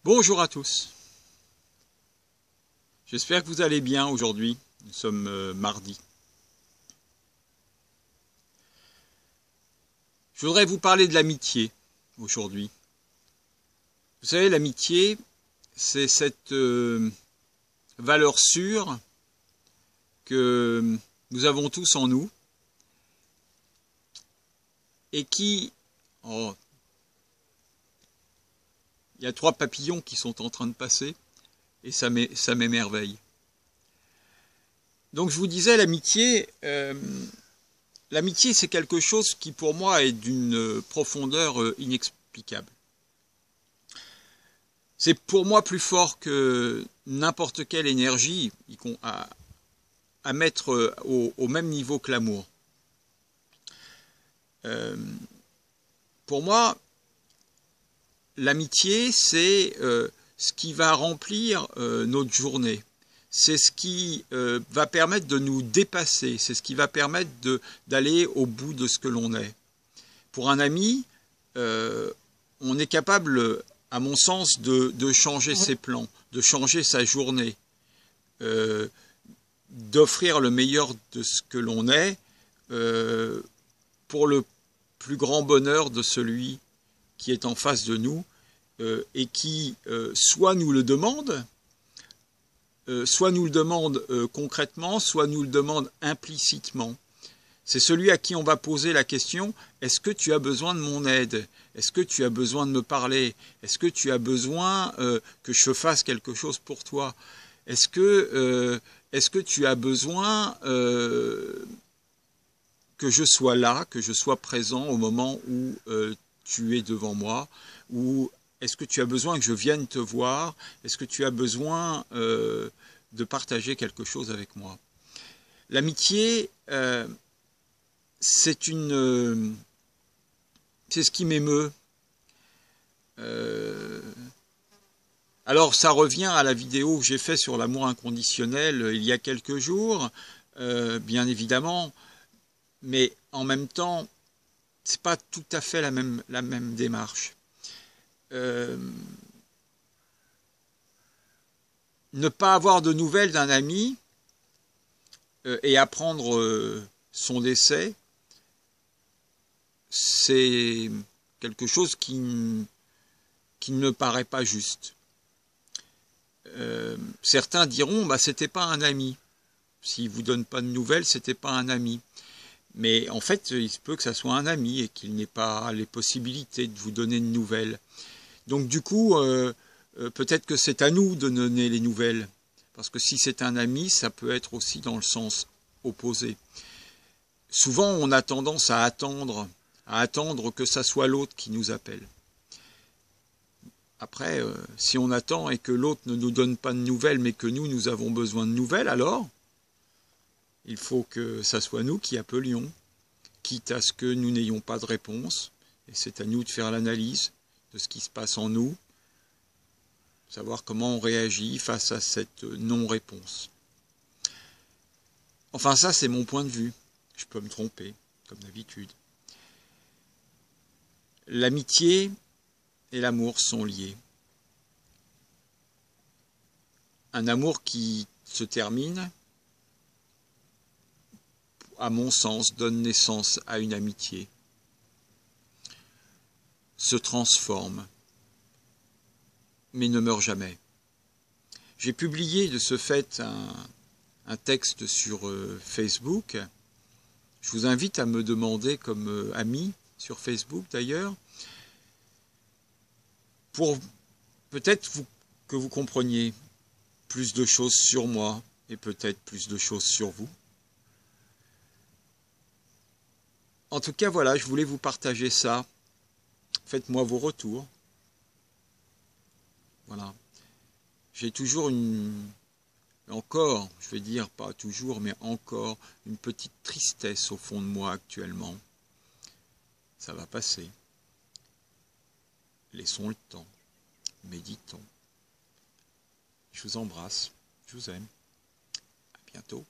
Bonjour à tous, j'espère que vous allez bien aujourd'hui, nous sommes mardi. Je voudrais vous parler de l'amitié aujourd'hui. Vous savez, l'amitié, c'est cette valeur sûre que nous avons tous en nous et qui... Oh, il y a 3 papillons qui sont en train de passer et ça m'émerveille. Donc je vous disais, l'amitié, c'est quelque chose qui pour moi est d'une profondeur inexplicable. C'est pour moi plus fort que n'importe quelle énergie à mettre au même niveau que l'amour. Pour moi, l'amitié, c'est ce qui va remplir notre journée. C'est ce qui va permettre de nous dépasser. C'est ce qui va permettre d'aller au bout de ce que l'on est. Pour un ami, on est capable, à mon sens, de changer ses plans, de changer sa journée, d'offrir le meilleur de ce que l'on est pour le plus grand bonheur de celui qui est en face de nous et qui soit nous le demande, concrètement, soit nous le demande implicitement. C'est celui à qui on va poser la question, est-ce que tu as besoin de mon aide? Est-ce que tu as besoin de me parler? Est-ce que tu as besoin que je fasse quelque chose pour toi? Est-ce que tu as besoin que je sois là, que je sois présent au moment où tu es devant moi? Ou est-ce que tu as besoin que je vienne te voir? Est-ce que tu as besoin de partager quelque chose avec moi? L'amitié, c'est ce qui m'émeut. Alors ça revient à la vidéo que j'ai faite sur l'amour inconditionnel il y a quelques jours, bien évidemment, mais en même temps, c'est pas tout à fait la même démarche. Ne pas avoir de nouvelles d'un ami et apprendre son décès, c'est quelque chose qui ne me paraît pas juste. Certains diront, bah, c'était pas un ami. S'il vous donne pas de nouvelles, c'était pas un ami. Mais en fait, il se peut que ça soit un ami et qu'il n'ait pas les possibilités de vous donner de nouvelles. Donc du coup, peut-être que c'est à nous de donner les nouvelles. Parce que si c'est un ami, ça peut être aussi dans le sens opposé. Souvent, on a tendance à attendre que ça soit l'autre qui nous appelle. Après, si on attend et que l'autre ne nous donne pas de nouvelles, mais que nous avons besoin de nouvelles, alors il faut que ça soit nous qui appelions, quitte à ce que nous n'ayons pas de réponse. Et c'est à nous de faire l'analyse de ce qui se passe en nous, savoir comment on réagit face à cette non-réponse. Enfin, ça, c'est mon point de vue. Je peux me tromper, comme d'habitude. L'amitié et l'amour sont liés. Un amour qui se termine, à mon sens, donne naissance à une amitié, se transforme, mais ne meurt jamais. J'ai publié de ce fait un texte sur Facebook. Je vous invite à me demander comme ami, sur Facebook d'ailleurs, pour peut-être que vous compreniez plus de choses sur moi et peut-être plus de choses sur vous. En tout cas, voilà, je voulais vous partager ça. Faites-moi vos retours. Voilà. J'ai toujours encore, je vais dire pas toujours, mais encore une petite tristesse au fond de moi actuellement. Ça va passer. Laissons le temps. Méditons. Je vous embrasse. Je vous aime. À bientôt.